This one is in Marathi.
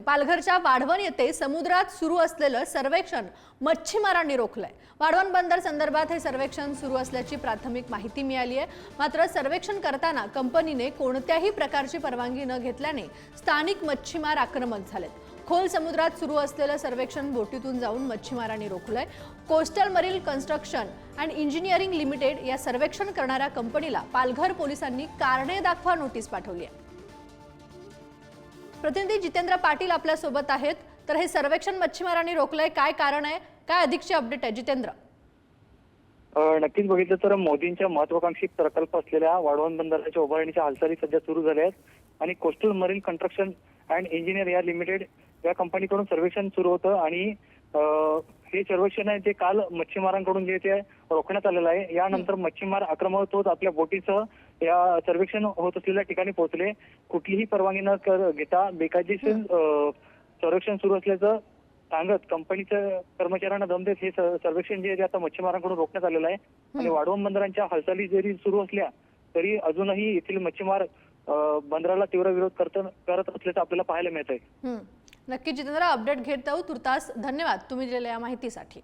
पालघरच्या वाढवण येथे समुद्रात सुरू असलेलं सर्वेक्षण मच्छीमारांनी रोखलंय। वाढवण बंदर संदर्भात हे सर्वेक्षण सुरू असल्याची प्राथमिक माहिती मिळाली आहे। मात्र सर्वेक्षण करताना कंपनीने कोणत्याही प्रकारची परवानगी न घेतल्याने स्थानिक मच्छीमार आक्रमक झालेत। खोल समुद्रात सुरू असलेलं सर्वेक्षण बोटीतून जाऊन मच्छीमारांनी रोखलंय। Coastal marine construction and engineering limited या सर्वेक्षण करणाऱ्या कंपनीला पालघर पोलिसांनी कारणे दाखवा नोटीस पाठवली आहे। प्रतिनिधी जितेंद्र पाटील आपल्या सोबत आहेत। तर हे सर्वेक्षण मच्छीमारांनी रोखलंय, काय कारण आहे, काय अधिकची अपडेट आहे जितेंद्र? नक्कीच बघितलं तर मोदींच्या महत्वाकांक्षी प्रकल्प असलेल्या वाढवण बंदराच्या उभारणीच्या हालचाली सध्या सुरू झाल्या आहेत आणि coastal marine construction and engineer या लिमिटेड या कंपनीकडून सर्वेक्षण सुरू होतं आणि हे सर्वेक्षण आहे ते काल मच्छीमारांकडून जे ते रोखण्यात आलेलं आहे। यानंतर मच्छीमार आक्रमक होत आपल्या बोटीसह या सर्वेक्षण होत असलेल्या ठिकाणी पोहोचले। कुठलीही परवानगी न घेता बेकायदेशीर सर्वेक्षण सुरू असल्याचं सांगत कंपनीच्या कर्मचाऱ्यांना दम देत हे सर्वेक्षण जे आता मच्छीमारांकडून रोखण्यात आलेलं आहे। आणि वाढवण बंदरांच्या हालचाली जरी सुरू असल्या तरी अजूनही येथील मच्छीमार बंदराला तीव्र विरोध करत असल्याचं आपल्याला पाहायला मिळत आहे। नक्की जितेंद्र, अपडेट घेत राहू। तुर्तास धन्यवाद तुम्ही दिलेल्या या माहितीसाठी।